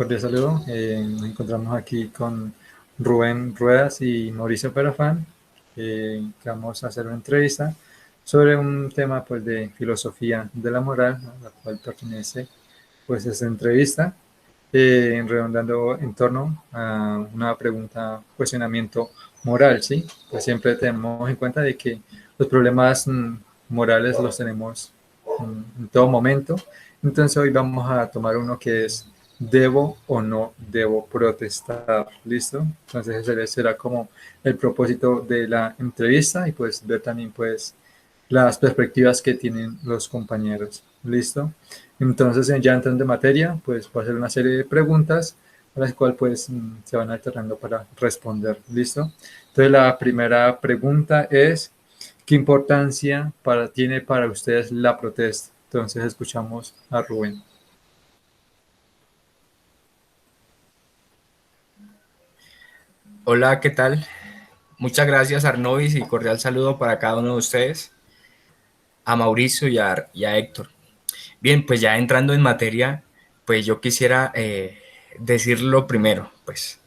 cordial saludo. Nos encontramos aquí con Rubén Ruedas y Mauricio Perafán, que vamos a hacer una entrevista sobre un tema pues, de filosofía de la moral, a la cual pertenece pues, esta entrevista, redondando en torno a una pregunta, cuestionamiento moral, ¿sí? Pues siempre tenemos en cuenta de que los problemas morales los tenemos en todo momento. Entonces hoy vamos a tomar uno que es ¿debo o no debo protestar? ¿Listo? Entonces ese será como el propósito de la entrevista y pues ver también pues las perspectivas que tienen los compañeros. ¿Listo? Entonces ya entrando en materia, pues voy a hacer una serie de preguntas a las cuales pues se van alternando para responder. ¿Listo? Entonces la primera pregunta es ¿qué importancia tiene para ustedes la protesta? Entonces escuchamos a Rubén. Hola, ¿qué tal? Muchas gracias, Arnovis, y cordial saludo para cada uno de ustedes, a Mauricio y a Héctor. Bien, pues ya entrando en materia, pues yo quisiera decir lo primero, pues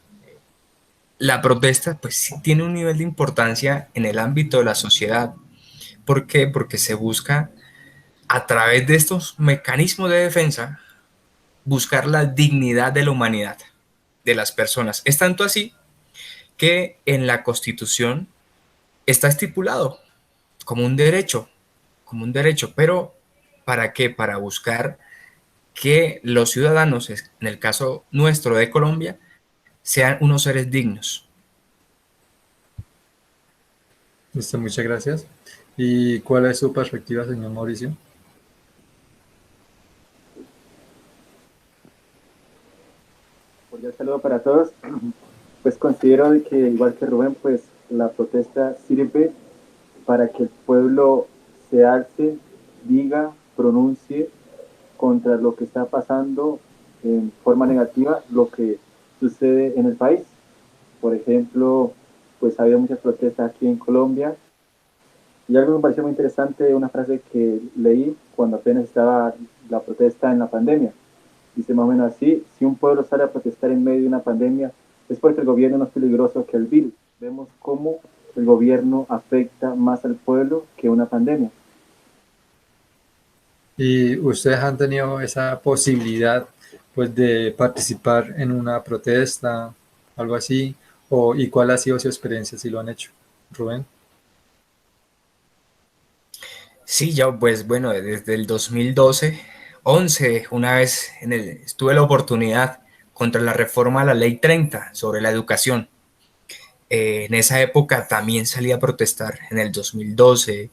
la protesta pues sí tiene un nivel de importancia en el ámbito de la sociedad. ¿Por qué? Porque se busca a través de estos mecanismos de defensa buscar la dignidad de la humanidad, de las personas. Es tanto así que en la Constitución está estipulado como un derecho, pero ¿para qué? Para buscar que los ciudadanos, en el caso nuestro de Colombia, sean unos seres dignos. Listo, muchas gracias. ¿Y cuál es su perspectiva, señor Mauricio? Cordial saludo para todos. Pues considero de que, igual que Rubén, pues la protesta sirve para que el pueblo se alce, diga, pronuncie contra lo que está pasando en forma negativa, lo que sucede en el país. Por ejemplo, pues ha habido muchas protestas aquí en Colombia y algo que me pareció muy interesante, una frase que leí cuando apenas estaba la protesta en la pandemia. Dice más o menos así: si un pueblo sale a protestar en medio de una pandemia, es porque el gobierno no es peligroso que el virus. Vemos cómo el gobierno afecta más al pueblo que una pandemia. ¿Y ustedes han tenido esa posibilidad pues de participar en una protesta, algo así? ¿Y cuál ha sido su experiencia si lo han hecho? Rubén. Sí, yo pues bueno, desde el 2012, 11, una vez tuve la oportunidad contra la reforma a la Ley 30 sobre la educación. En esa época también salí a protestar en el 2012,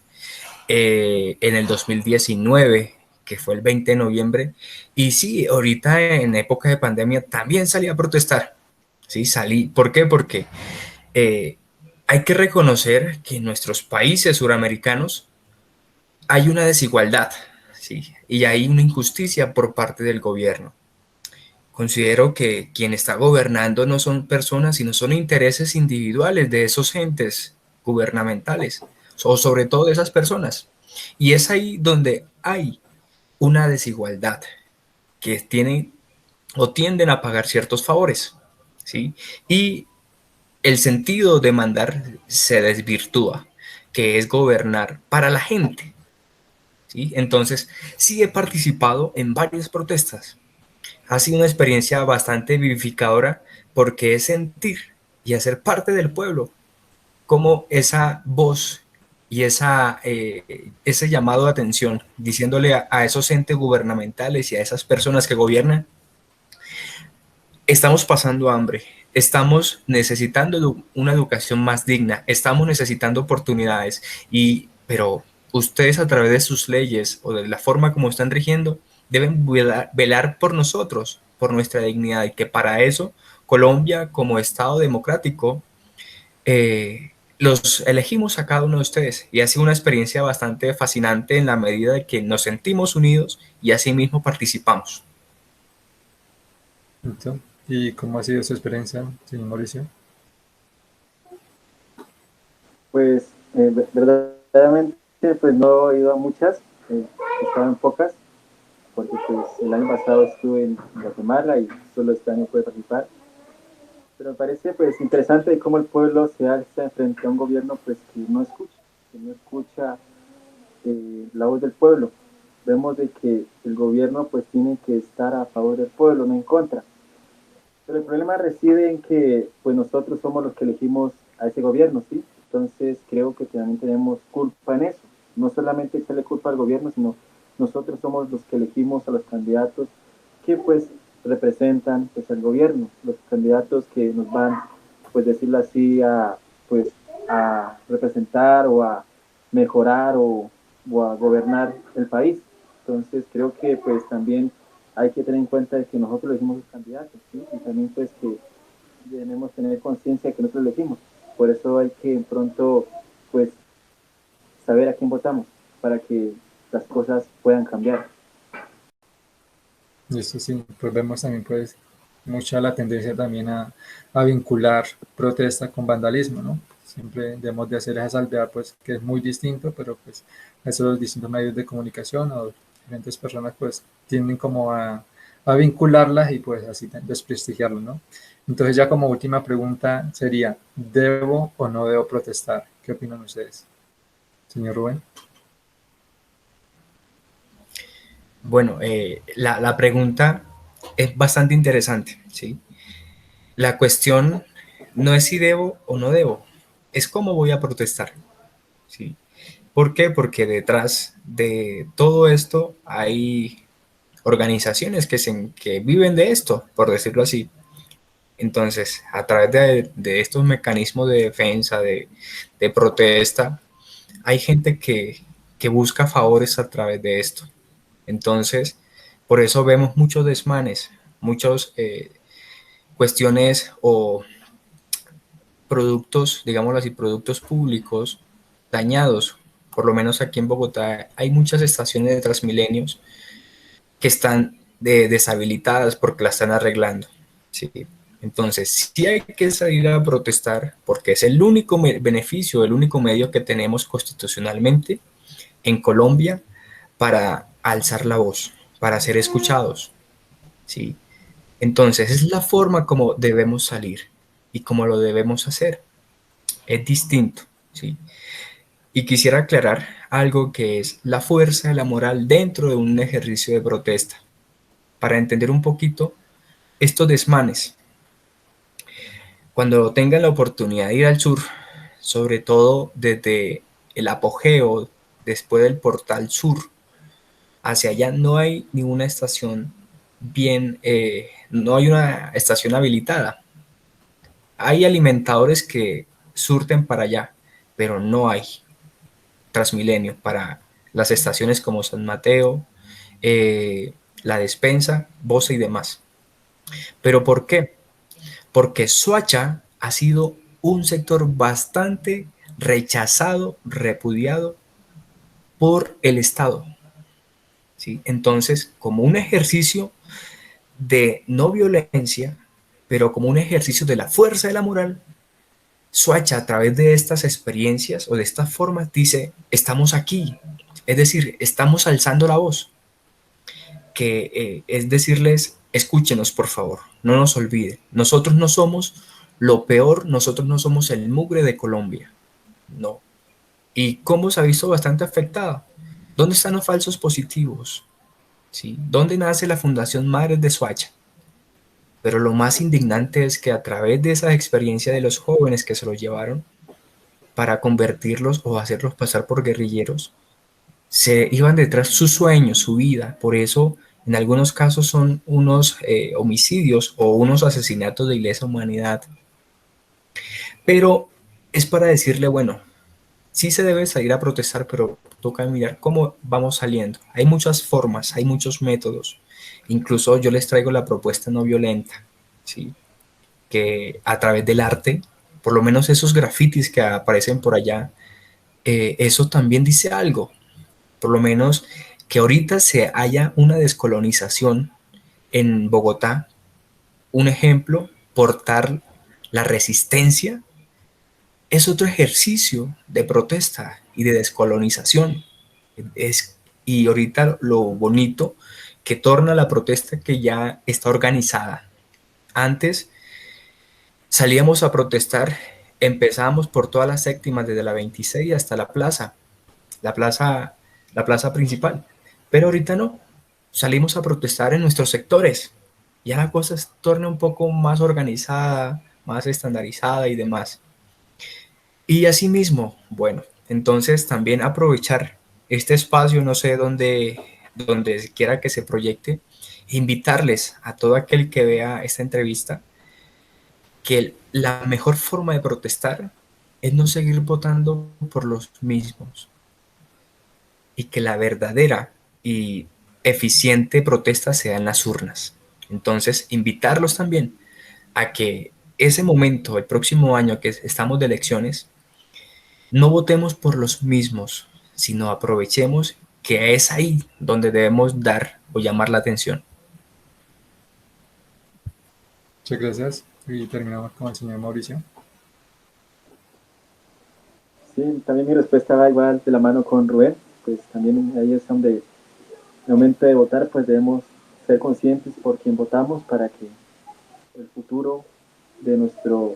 en el 2019, que fue el 20 de noviembre, y sí, ahorita en época de pandemia también salí a protestar. Sí, salí. ¿Por qué? Porque eh, hay que reconocer que en nuestros países suramericanos hay una desigualdad, ¿sí? Y hay una injusticia por parte del gobierno. Considero que quien está gobernando no son personas, sino son intereses individuales de esos entes gubernamentales, o sobre todo de esas personas. Y es ahí donde hay una desigualdad, que tienen o tienden a pagar ciertos favores, ¿sí? Y el sentido de mandar se desvirtúa, que es gobernar para la gente, ¿sí? Entonces, sí he participado en varias protestas. Ha sido una experiencia bastante vivificadora porque es sentir y hacer parte del pueblo, como esa voz y ese llamado de atención, diciéndole a esos entes gubernamentales y a esas personas que gobiernan: estamos pasando hambre, estamos necesitando una educación más digna, estamos necesitando oportunidades, pero ustedes, a través de sus leyes o de la forma como están rigiendo, deben velar por nosotros, por nuestra dignidad, y que para eso Colombia, como Estado democrático, los elegimos a cada uno de ustedes, y ha sido una experiencia bastante fascinante en la medida de que nos sentimos unidos y asimismo participamos. ¿Listo? ¿Y cómo ha sido su experiencia, señor Mauricio? Pues verdaderamente pues no he ido a muchas, he estado en pocas, porque pues el año pasado estuve en Guatemala y solo este año pude participar. Pero me parece pues interesante cómo el pueblo se alza frente a un gobierno pues que no escucha la voz del pueblo. Vemos de que el gobierno pues tiene que estar a favor del pueblo, no en contra. Pero el problema reside en que pues nosotros somos los que elegimos a ese gobierno, ¿sí? Entonces creo que también tenemos culpa en eso. No solamente echarle culpa al gobierno, sino nosotros somos los que elegimos a los candidatos que pues representan pues al gobierno, los candidatos que nos van, pues decirlo así, pues a representar o a mejorar o a gobernar el país. Entonces creo que pues también hay que tener en cuenta de que nosotros elegimos los candidatos, ¿sí? Y también pues que debemos tener conciencia de que nosotros elegimos. Por eso hay que pronto pues saber a quién votamos para que las cosas puedan cambiar. Y eso sí, pues vemos también pues mucha la tendencia también a vincular protesta con vandalismo, ¿no? Siempre debemos de hacer esa salvedad, pues que es muy distinto, pero pues esos distintos medios de comunicación o diferentes personas pues tienden como a vincularlas y pues así desprestigiarlo, ¿no? Entonces ya como última pregunta sería, ¿debo o no debo protestar? ¿Qué opinan ustedes? Señor Rubén. Bueno, la pregunta es bastante interesante, ¿sí? La cuestión no es si debo o no debo, es cómo voy a protestar, ¿sí? ¿Por qué? Porque detrás de todo esto hay organizaciones que viven de esto, por decirlo así. Entonces, a través de estos mecanismos de defensa, de protesta, hay gente que busca favores a través de esto. Entonces, por eso vemos muchos desmanes, muchas cuestiones o productos, digámoslo así, productos públicos dañados. Por lo menos aquí en Bogotá hay muchas estaciones de Transmilenios que están deshabilitadas porque la están arreglando. ¿Sí? Entonces, sí hay que salir a protestar porque es el único beneficio, el único medio que tenemos constitucionalmente en Colombia para alzar la voz, para ser escuchados. ¿Sí? Entonces, es la forma como debemos salir y como lo debemos hacer. Es distinto. ¿Sí? Y quisiera aclarar algo que es la fuerza de la moral dentro de un ejercicio de protesta, para entender un poquito estos desmanes. Cuando tengan la oportunidad de ir al sur, sobre todo desde el apogeo, después del portal sur, hacia allá no hay ninguna estación bien, no hay una estación habilitada. Hay alimentadores que surten para allá, pero no hay Transmilenio para las estaciones como San Mateo, La Despensa, Bosa y demás. ¿Pero por qué? Porque Soacha ha sido un sector bastante rechazado, repudiado por el Estado. ¿Sí? Entonces, como un ejercicio de no violencia, pero como un ejercicio de la fuerza de la moral, Soacha a través de estas experiencias o de estas formas dice, estamos aquí, es decir, estamos alzando la voz, que es decirles, escúchenos por favor, no nos olviden, nosotros no somos lo peor, nosotros no somos el mugre de Colombia, no. ¿Y cómo se ha visto bastante afectada? ¿Dónde están los falsos positivos? ¿Sí? ¿Dónde nace la Fundación Madres de Soacha? Pero lo más indignante es que a través de esa experiencia de los jóvenes que se los llevaron para convertirlos o hacerlos pasar por guerrilleros, se iban detrás su sueño, su vida. Por eso, en algunos casos son unos homicidios o unos asesinatos de lesa humanidad. Pero es para decirle, bueno, sí se debe salir a protestar, pero toca mirar cómo vamos saliendo. Hay muchas formas, hay muchos métodos. Incluso yo les traigo la propuesta no violenta, ¿sí? Que a través del arte, por lo menos esos grafitis que aparecen por allá, eso también dice algo. Por lo menos que ahorita se haya una descolonización en Bogotá. Un ejemplo, portar la resistencia es otro ejercicio de protesta y de descolonización. Es, y ahorita lo bonito que torna la protesta que ya está organizada. Antes salíamos a protestar, empezábamos por todas las séptimas, desde la 26 hasta la plaza, la plaza principal. Pero ahorita no, salimos a protestar en nuestros sectores. Ya la cosa se torna un poco más organizada, más estandarizada y demás. Y asimismo, bueno, entonces también aprovechar este espacio, no sé donde quiera que se proyecte, invitarles a todo aquel que vea esta entrevista que la mejor forma de protestar es no seguir votando por los mismos y que la verdadera y eficiente protesta sea en las urnas. Entonces, invitarlos también a que ese momento, el próximo año que estamos de elecciones, no votemos por los mismos, sino aprovechemos que es ahí donde debemos dar o llamar la atención. Muchas gracias. Y terminamos con el señor Mauricio. Sí, también mi respuesta va igual de la mano con Rubén, pues también ahí es donde en el momento de votar pues debemos ser conscientes por quién votamos para que el futuro de nuestro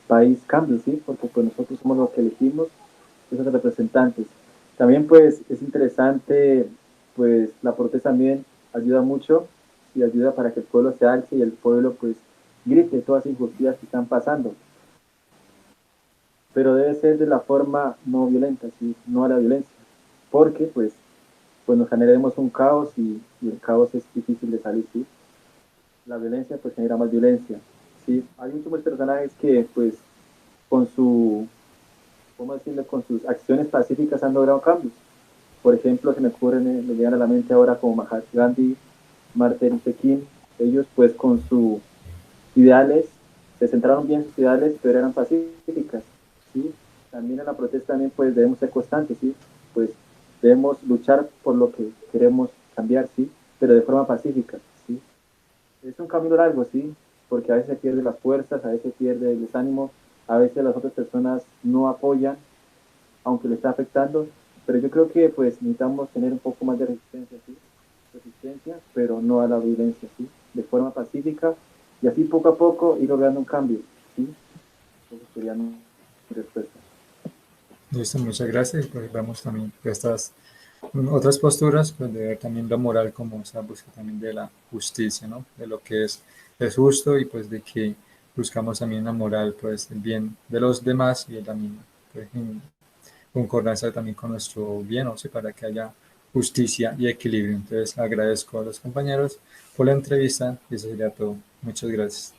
país cambie, ¿sí? Porque pues nosotros somos los que elegimos esos representantes. También pues es interesante, pues la protesta también ayuda mucho y ayuda para que el pueblo se alce y el pueblo pues grite todas las injusticias que están pasando. Pero debe ser de la forma no violenta, ¿sí? No a la violencia, porque pues nos generaremos un caos y el caos es difícil de salir, ¿sí? La violencia pues genera más violencia, ¿sí? Hay muchos personajes que pues con su, ¿cómo decirlo? Con sus acciones pacíficas han logrado cambios. Por ejemplo, se me ocurren, me llegan a la mente ahora como Mahatma Gandhi, Martin Luther King, ellos pues con sus ideales, se centraron bien en sus ideales, pero eran pacíficas, ¿sí? También en la protesta también pues debemos ser constantes, ¿sí? Pues debemos luchar por lo que queremos cambiar, ¿sí? Pero de forma pacífica, ¿sí? Es un camino largo, ¿sí? Porque a veces se pierden las fuerzas, a veces se pierde el desánimo, a veces las otras personas no apoyan, aunque le está afectando, pero yo creo que pues necesitamos tener un poco más de resistencia, ¿sí? Resistencia, pero no a la violencia, ¿sí? De forma pacífica y así poco a poco ir logrando un cambio, ¿sí? Eso sería mi respuesta. Listo, muchas gracias. Pues vemos también que estas otras posturas, pues de ver también lo moral como esa búsqueda también de la justicia, ¿no? De lo que es justo y pues de que buscamos también la moral, pues el bien de los demás y también pues, en concordancia también con nuestro bien, ¿no? Sí, para que haya justicia y equilibrio. Entonces agradezco a los compañeros por la entrevista y eso sería todo. Muchas gracias.